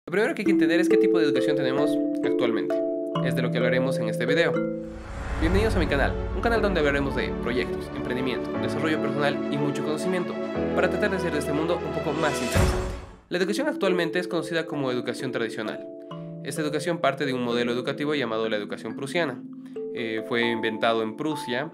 Lo primero que hay que entender es qué tipo de educación tenemos actualmente. Es de lo que hablaremos en este video. Bienvenidos a mi canal, un canal donde hablaremos de proyectos, emprendimiento, desarrollo personal y mucho conocimiento, para tratar de hacer de este mundo un poco más interesante. La educación actualmente es conocida como educación tradicional. Esta educación parte de un modelo educativo llamado la educación prusiana. Fue inventado en Prusia,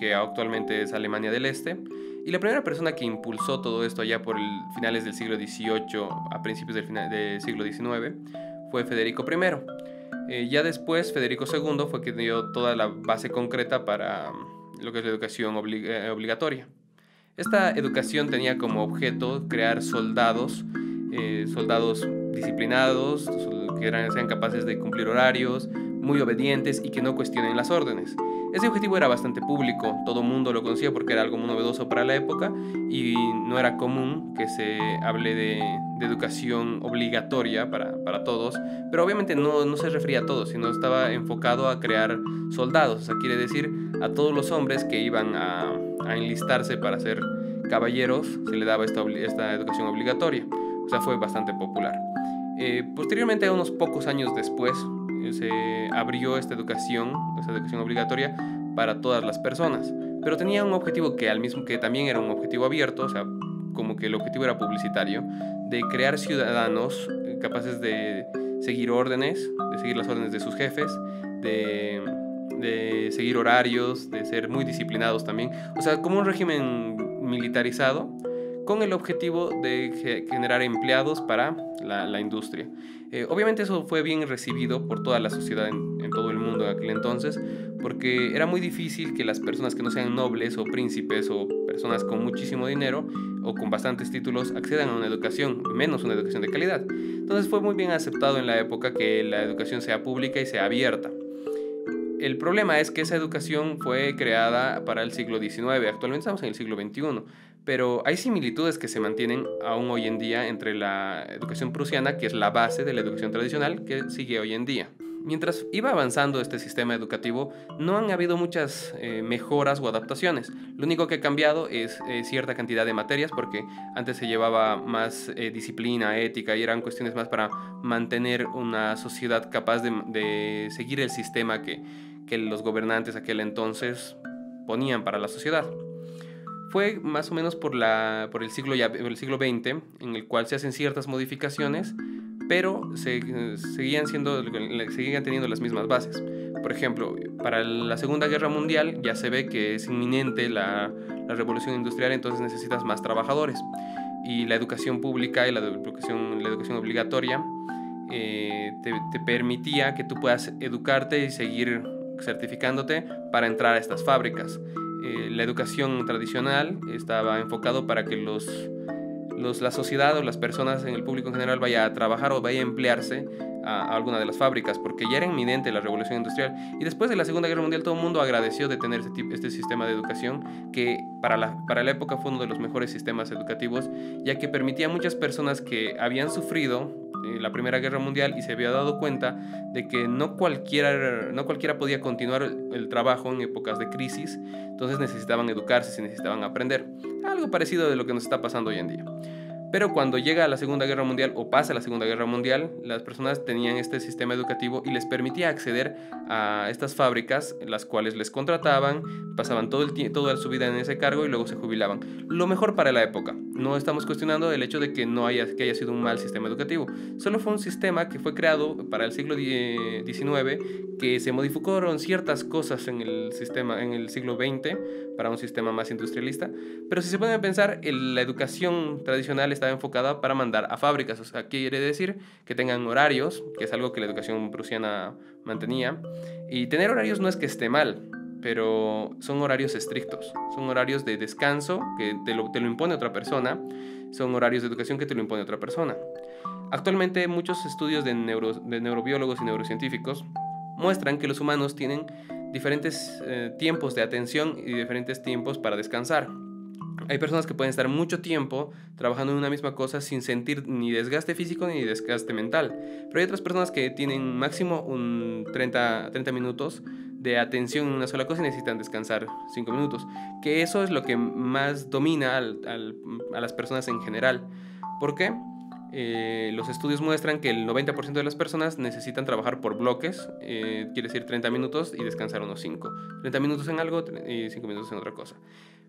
que actualmente es Alemania del Este, y la primera persona que impulsó todo esto allá por finales del siglo XVIII a principios del siglo XIX fue Federico I. Ya después Federico II fue quien dio toda la base concreta para lo que es la educación obligatoria. Esta educación tenía como objeto crear soldados disciplinados, que sean capaces de cumplir horarios, muy obedientes y que no cuestionen las órdenes. Ese objetivo era bastante público, todo el mundo lo conocía porque era algo muy novedoso para la época y no era común que se hable de educación obligatoria para todos, pero obviamente no se refería a todos, sino estaba enfocado a crear soldados, o sea, quiere decir a todos los hombres que iban a enlistarse para ser caballeros, se le daba esta educación obligatoria, o sea, fue bastante popular. Posteriormente, unos pocos años después, se abrió esta educación obligatoria para todas las personas, pero tenía un objetivo que también era un objetivo abierto, o sea, como que el objetivo era publicitario, de crear ciudadanos capaces de seguir órdenes, de seguir las órdenes de sus jefes, de seguir horarios, de ser muy disciplinados también, o sea, como un régimen militarizado con el objetivo de generar empleados para la industria. Obviamente eso fue bien recibido por toda la sociedad en todo el mundo en aquel entonces, porque era muy difícil que las personas que no sean nobles o príncipes o personas con muchísimo dinero o con bastantes títulos accedan a una educación, menos una educación de calidad. Entonces fue muy bien aceptado en la época que la educación sea pública y sea abierta. El problema es que esa educación fue creada para el siglo XIX, actualmente estamos en el siglo XXI, pero hay similitudes que se mantienen aún hoy en día entre la educación prusiana, que es la base de la educación tradicional, que sigue hoy en día. Mientras iba avanzando este sistema educativo, no han habido muchas mejoras o adaptaciones. Lo único que ha cambiado es cierta cantidad de materias, porque antes se llevaba más disciplina, ética, y eran cuestiones más para mantener una sociedad capaz de seguir el sistema que los gobernantes aquel entonces ponían para la sociedad. Fue más o menos por el siglo XX en el cual se hacen ciertas modificaciones, pero seguían teniendo las mismas bases. Por ejemplo, para la Segunda Guerra Mundial ya se ve que es inminente la revolución industrial, entonces necesitas más trabajadores. Y la educación pública y la educación obligatoria te permitía que tú puedas educarte y seguir certificándote para entrar a estas fábricas. La educación tradicional estaba enfocado para que la sociedad o las personas en el público en general vaya a trabajar o vaya a emplearse a alguna de las fábricas, porque ya era inminente la revolución industrial. Y después de la Segunda Guerra Mundial todo el mundo agradeció de tener este sistema de educación que para la época fue uno de los mejores sistemas educativos, ya que permitía a muchas personas que habían sufrido la Primera Guerra Mundial y se había dado cuenta de que no cualquiera podía continuar el trabajo en épocas de crisis, entonces necesitaban educarse, se necesitaban aprender, algo parecido de lo que nos está pasando hoy en día. Pero cuando llega la Segunda Guerra Mundial o pasa la Segunda Guerra Mundial, las personas tenían este sistema educativo y les permitía acceder a estas fábricas, las cuales les contrataban, pasaban toda su vida en ese cargo y luego se jubilaban. Lo mejor para la época. No estamos cuestionando el hecho de que que haya sido un mal sistema educativo. Solo fue un sistema que fue creado para el siglo XIX, que se modificaron ciertas cosas en el siglo XX para un sistema más industrialista. Pero si se pueden pensar, la educación tradicional estaba enfocada para mandar a fábricas, o sea, quiere decir que tengan horarios, que es algo que la educación prusiana mantenía, y tener horarios no es que esté mal, pero son horarios estrictos, son horarios de descanso que te lo impone otra persona, son horarios de educación que te lo impone otra persona. Actualmente muchos estudios de neurobiólogos y neurocientíficos muestran que los humanos tienen diferentes tiempos de atención y diferentes tiempos para descansar. Hay personas que pueden estar mucho tiempo trabajando en una misma cosa sin sentir ni desgaste físico ni desgaste mental. Pero hay otras personas que tienen máximo un 30 minutos de atención en una sola cosa y necesitan descansar 5 minutos. Que eso es lo que más domina a las personas en general. ¿Por qué? los estudios muestran que el 90% de las personas necesitan trabajar por bloques, quiere decir 30 minutos y descansar unos 5. 30 minutos en algo y 5 minutos en otra cosa.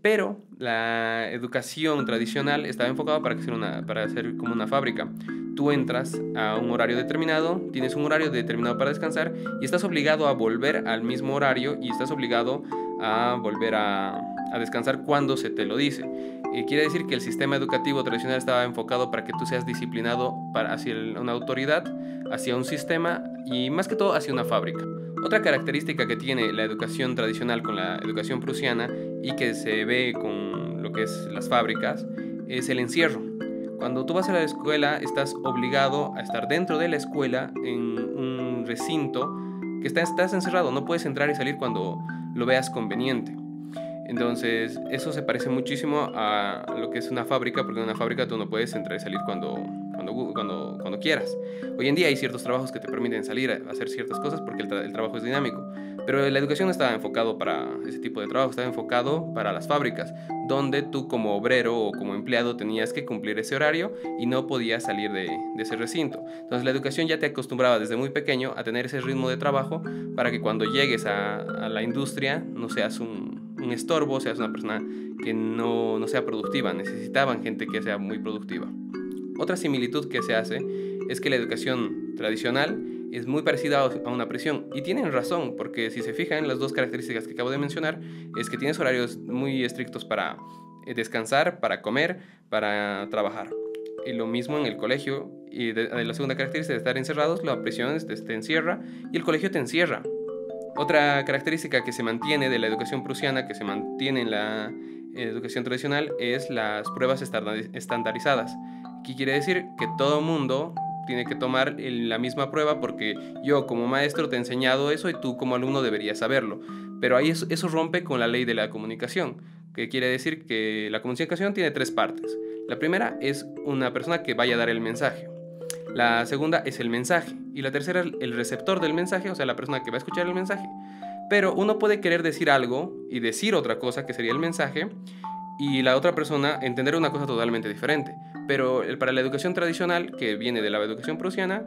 Pero la educación tradicional estaba enfocada para ser como una fábrica. Tú entras a un horario determinado, tienes un horario determinado para descansar y estás obligado a volver al mismo horario y estás obligado a volver a descansar cuando se te lo dice. Quiere decir que el sistema educativo tradicional estaba enfocado para que tú seas disciplinado hacia una autoridad, hacia un sistema y más que todo hacia una fábrica. Otra característica que tiene la educación tradicional con la educación prusiana y que se ve con lo que es las fábricas es el encierro. Cuando tú vas a la escuela estás obligado a estar dentro de la escuela en un recinto que estás encerrado, no puedes entrar y salir cuando lo veas conveniente. Entonces eso se parece muchísimo a lo que es una fábrica, porque en una fábrica tú no puedes entrar y salir cuando quieras. Hoy en día hay ciertos trabajos que te permiten salir a hacer ciertas cosas porque el trabajo es dinámico, pero la educación no estaba enfocado para ese tipo de trabajo, estaba enfocado para las fábricas, donde tú como obrero o como empleado tenías que cumplir ese horario y no podías salir de ese recinto. Entonces la educación ya te acostumbraba desde muy pequeño a tener ese ritmo de trabajo para que cuando llegues a la industria no seas un estorbo, seas una persona que no sea productiva. Necesitaban gente que sea muy productiva. Otra similitud que se hace es que la educación tradicional es muy parecida a una prisión. Y tienen razón, porque si se fijan, las dos características que acabo de mencionar es que tienes horarios muy estrictos para descansar, para comer, para trabajar. Y lo mismo en el colegio. Y la segunda característica de estar encerrados, la prisión te encierra y el colegio te encierra. Otra característica que se mantiene de la educación prusiana, que se mantiene en la educación tradicional, es las pruebas estandarizadas. ¿Qué quiere decir? Que todo mundo tiene que tomar la misma prueba porque yo como maestro te he enseñado eso y tú como alumno deberías saberlo. Pero ahí eso rompe con la ley de la comunicación, que quiere decir que la comunicación tiene 3 partes. La primera es una persona que vaya a dar el mensaje. La segunda es el mensaje. Y la tercera es el receptor del mensaje, o sea, la persona que va a escuchar el mensaje. Pero uno puede querer decir algo y decir otra cosa, que sería el mensaje, y la otra persona entender una cosa totalmente diferente. Pero para la educación tradicional, que viene de la educación prusiana,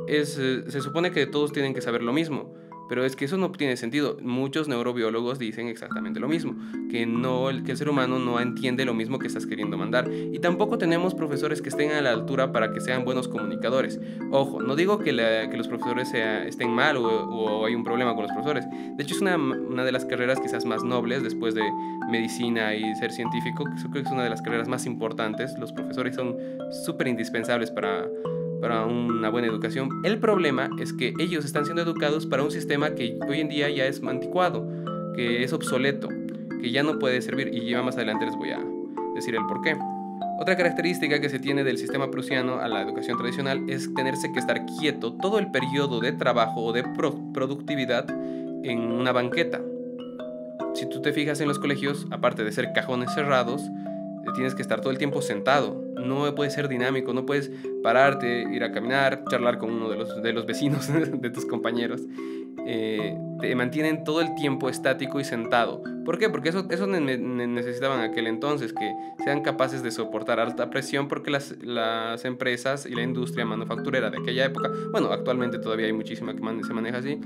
se supone que todos tienen que saber lo mismo. Pero es que eso no tiene sentido. Muchos neurobiólogos dicen exactamente lo mismo, que el ser humano no entiende lo mismo que estás queriendo mandar. Y tampoco tenemos profesores que estén a la altura para que sean buenos comunicadores. Ojo, no digo que los profesores estén mal o hay un problema con los profesores. De hecho, es una de las carreras quizás más nobles después de medicina y ser científico. Creo que es una de las carreras más importantes. Los profesores son súper indispensables para una buena educación. El problema es que ellos están siendo educados para un sistema que hoy en día ya es anticuado, que es obsoleto, que ya no puede servir, y ya más adelante les voy a decir el por qué. Otra característica que se tiene del sistema prusiano a la educación tradicional es tenerse que estar quieto todo el periodo de trabajo o de productividad en una banqueta. Si tú te fijas en los colegios, aparte de ser cajones cerrados, tienes que estar todo el tiempo sentado. No puedes ser dinámico, no puedes pararte, ir a caminar, charlar con uno de los vecinos de tus compañeros. Te mantienen todo el tiempo estático y sentado. ¿Por qué? Porque eso necesitaban en aquel entonces, que sean capaces de soportar alta presión, porque las empresas y la industria manufacturera de aquella época, bueno, actualmente todavía hay muchísima que se maneja así,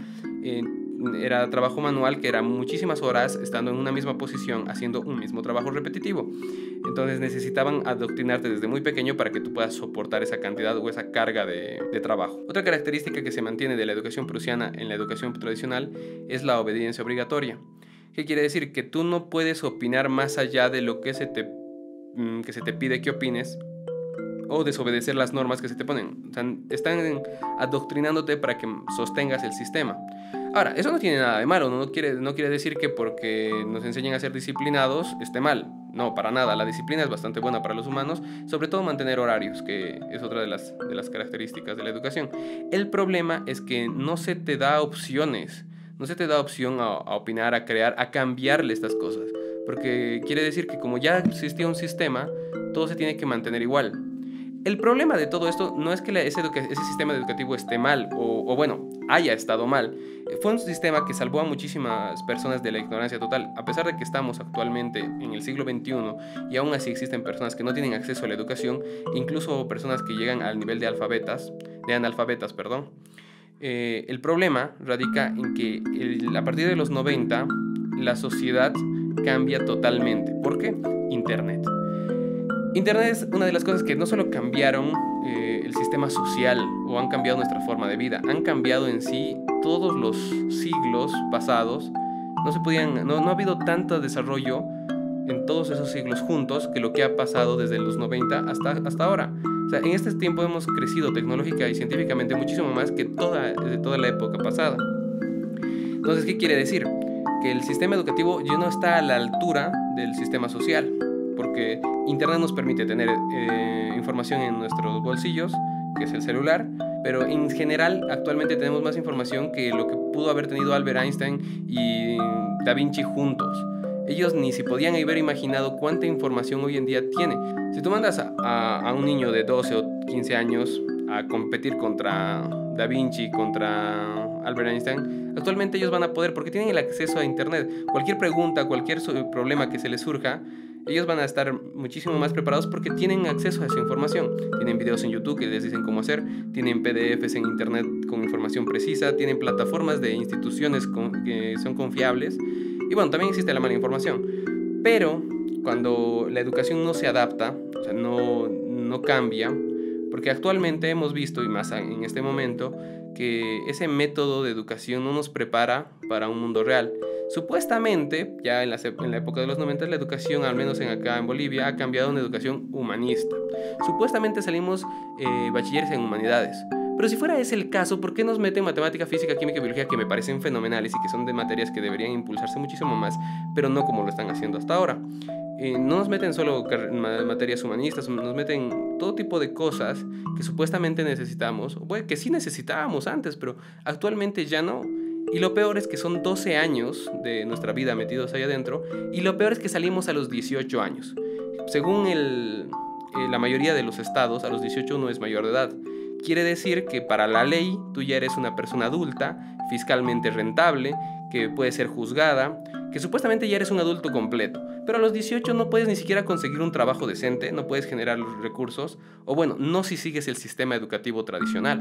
era trabajo manual, que era muchísimas horas estando en una misma posición haciendo un mismo trabajo repetitivo. Entonces necesitaban adoctrinarte desde muy pequeño para que tú puedas soportar esa cantidad o esa carga de trabajo. Otra característica que se mantiene de la educación prusiana en la educación tradicional es la obediencia obligatoria. ¿Qué quiere decir? Que tú no puedes opinar más allá de lo que se te pide que opines, o desobedecer las normas que se te ponen. O sea, están adoctrinándote para que sostengas el sistema. Ahora, eso no tiene nada de malo, no quiere decir que porque nos enseñen a ser disciplinados esté mal. No, para nada. La disciplina es bastante buena para los humanos, sobre todo mantener horarios, que es otra de las características de la educación. El problema es que no se te da opciones, no se te da opción a opinar, a crear, a cambiarle estas cosas. Porque quiere decir que como ya existía un sistema, todo se tiene que mantener igual. El problema de todo esto no es que ese sistema educativo esté mal o bueno, haya estado mal. Fue un sistema que salvó a muchísimas personas de la ignorancia total. A pesar de que estamos actualmente en el siglo XXI y aún así existen personas que no tienen acceso a la educación, incluso personas que llegan al nivel de analfabetas, perdón. El problema radica en que a partir de los 90 la sociedad cambia totalmente. ¿Por qué? Internet. Internet es una de las cosas que no solo cambiaron el sistema social o han cambiado nuestra forma de vida, han cambiado en sí todos los siglos pasados. No ha habido tanto desarrollo en todos esos siglos juntos que lo que ha pasado desde los 90 hasta ahora. O sea, en este tiempo hemos crecido tecnológica y científicamente muchísimo más que desde toda la época pasada. Entonces, ¿qué quiere decir? Que el sistema educativo ya no está a la altura del sistema social, porque Internet nos permite tener información en nuestros bolsillos, que es el celular, pero en general actualmente tenemos más información que lo que pudo haber tenido Albert Einstein y Da Vinci juntos. Ellos ni se podían haber imaginado cuánta información hoy en día tiene. Si tú mandas a un niño de 12 o 15 años a competir contra Da Vinci, contra Albert Einstein, actualmente ellos van a poder porque tienen el acceso a Internet. Cualquier pregunta, cualquier problema que se les surja, ellos van a estar muchísimo más preparados porque tienen acceso a esa información. Tienen videos en YouTube que les dicen cómo hacer, tienen PDFs en Internet con información precisa, tienen plataformas de instituciones que son confiables. Y bueno, también existe la mala información. Pero cuando la educación no se adapta, o sea, no cambia, porque actualmente hemos visto, y más en este momento, que ese método de educación no nos prepara para un mundo real. Supuestamente, ya en la época de los 90, la educación, al menos acá en Bolivia, ha cambiado a una educación humanista. Supuestamente salimos bachilleres en humanidades. Pero si fuera ese el caso, ¿por qué nos meten matemática, física, química y biología, que me parecen fenomenales y que son de materias que deberían impulsarse muchísimo más, pero no como lo están haciendo hasta ahora? No nos meten solo materias humanistas, nos meten todo tipo de cosas que supuestamente necesitamos, bueno, que sí necesitábamos antes, pero actualmente ya no. Y lo peor es que son 12 años de nuestra vida metidos ahí adentro, y lo peor es que salimos a los 18 años. Según la mayoría de los estados, a los 18 uno es mayor de edad. Quiere decir que para la ley tú ya eres una persona adulta, fiscalmente rentable, que puede ser juzgada, que supuestamente ya eres un adulto completo. Pero a los 18 no puedes ni siquiera conseguir un trabajo decente, no puedes generar los recursos, o bueno, no si sigues el sistema educativo tradicional.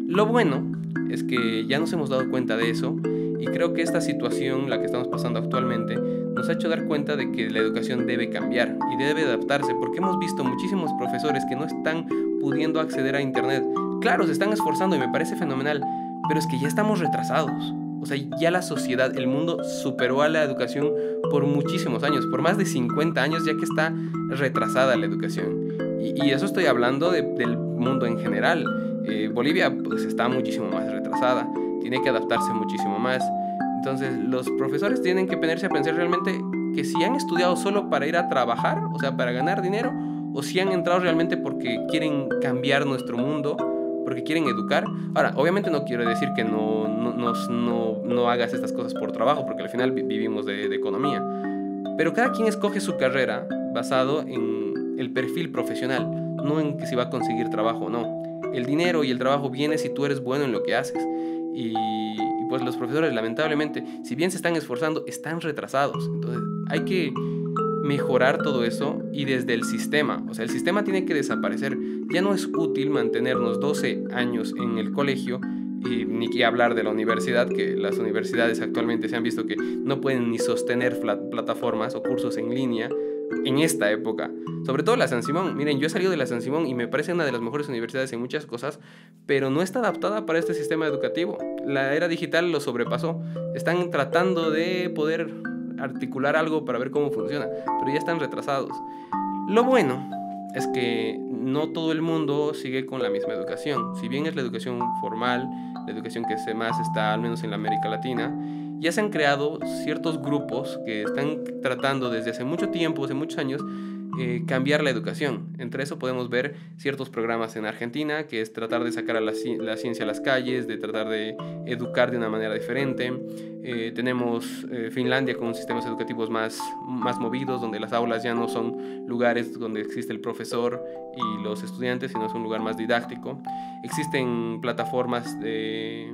Lo bueno es que ya nos hemos dado cuenta de eso, y creo que esta situación, la que estamos pasando actualmente, nos ha hecho dar cuenta de que la educación debe cambiar y debe adaptarse, porque hemos visto muchísimos profesores que no están pudiendo acceder a Internet. Claro, se están esforzando y me parece fenomenal, pero es que ya estamos retrasados. O sea, ya la sociedad, el mundo superó a la educación por muchísimos años, por más de 50 años ya que está retrasada la educación. Y eso estoy hablando del mundo en general. Bolivia pues está muchísimo más retrasada, tiene que adaptarse muchísimo más. Entonces los profesores tienen que ponerse a pensar realmente que si han estudiado solo para ir a trabajar, o sea, para ganar dinero, o si han entrado realmente porque quieren cambiar nuestro mundo, porque quieren educar. Ahora, obviamente no quiero decir que no hagas estas cosas por trabajo, porque al final vivimos de economía. Pero cada quien escoge su carrera basado en el perfil profesional, no en que si va a conseguir trabajo o no. El dinero y el trabajo viene si tú eres bueno en lo que haces. Y pues los profesores, lamentablemente, si bien se están esforzando, están retrasados. Entonces hay que mejorar todo eso, y desde el sistema, o sea, el sistema tiene que desaparecer. Ya no es útil mantenernos 12 años en el colegio, y ni que hablar de la universidad, que las universidades actualmente se han visto que no pueden ni sostener plataformas o cursos en línea en esta época. Sobre todo la San Simón. Miren, yo he salido de la San Simón y me parece una de las mejores universidades en muchas cosas, pero no está adaptada para este sistema educativo. La era digital lo sobrepasó. Están tratando de poder articular algo para ver cómo funciona, pero ya están retrasados. Lo bueno es que no todo el mundo sigue con la misma educación. Si bien es la educación formal, la educación que más está, al menos en la América Latina, ya se han creado ciertos grupos que están tratando desde hace mucho tiempo, hace muchos años, cambiar la educación. Entre eso podemos ver ciertos programas en Argentina, que es tratar de sacar a la ciencia a las calles, de tratar de educar de una manera diferente. Tenemos Finlandia con sistemas educativos más movidos, donde las aulas ya no son lugares donde existe el profesor y los estudiantes, sino es un lugar más didáctico. Existen plataformas de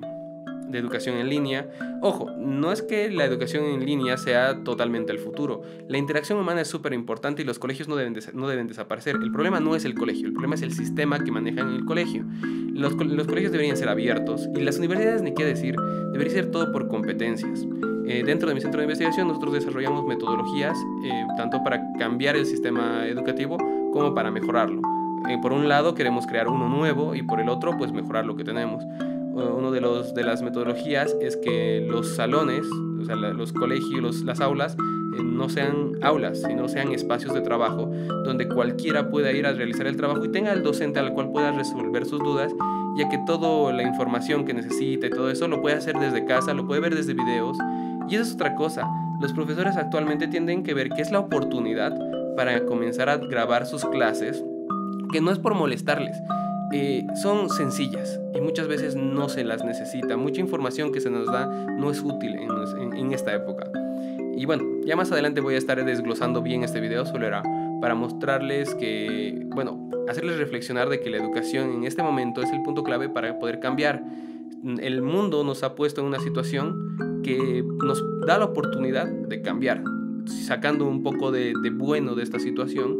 educación en línea. Ojo, no es que la educación en línea sea totalmente el futuro. La interacción humana es súper importante y los colegios no deben desaparecer. El problema no es el colegio, el problema es el sistema que manejan en el colegio. Los colegios deberían ser abiertos y las universidades, ni qué decir, debería ser todo por competencias. Dentro de mi centro de investigación nosotros desarrollamos metodologías tanto para cambiar el sistema educativo como para mejorarlo. Por un lado queremos crear uno nuevo y por el otro pues mejorar lo que tenemos. Uno de las metodologías es que los salones, o sea, los colegios, las aulas, no sean aulas, sino sean espacios de trabajo donde cualquiera pueda ir a realizar el trabajo y tenga el docente al cual pueda resolver sus dudas, ya que toda la información que necesita y todo eso lo puede hacer desde casa, lo puede ver desde videos. Y esa es otra cosa, los profesores actualmente tienen que ver que es la oportunidad para comenzar a grabar sus clases, que no es por molestarles, son sencillas y muchas veces no se las necesita. Mucha información que se nos da no es útil en esta época. Y bueno, ya más adelante voy a estar desglosando bien este video, solo era para mostrarles que, bueno, hacerles reflexionar de que la educación en este momento es el punto clave para poder cambiar. El mundo nos ha puesto en una situación que nos da la oportunidad de cambiar. Sacando un poco de bueno de esta situación,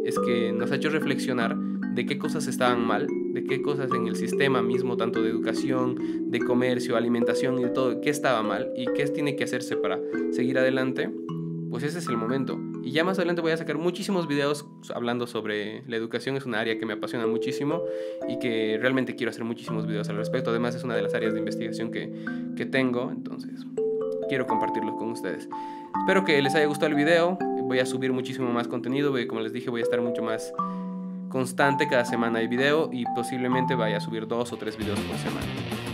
es que nos ha hecho reflexionar de qué cosas estaban mal, de qué cosas en el sistema mismo, tanto de educación, de comercio, alimentación y de todo, qué estaba mal y qué tiene que hacerse para seguir adelante. Pues ese es el momento. Y ya más adelante voy a sacar muchísimos videos hablando sobre la educación. Es una área que me apasiona muchísimo y que realmente quiero hacer muchísimos videos al respecto. Además es una de las áreas de investigación que tengo, entonces quiero compartirlo con ustedes. Espero que les haya gustado el video. Voy a subir muchísimo más contenido, como les dije, voy a estar mucho más constante. Cada semana hay video y posiblemente vaya a subir 2 o 3 videos por semana.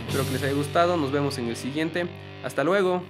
Espero que les haya gustado, nos vemos en el siguiente. Hasta luego.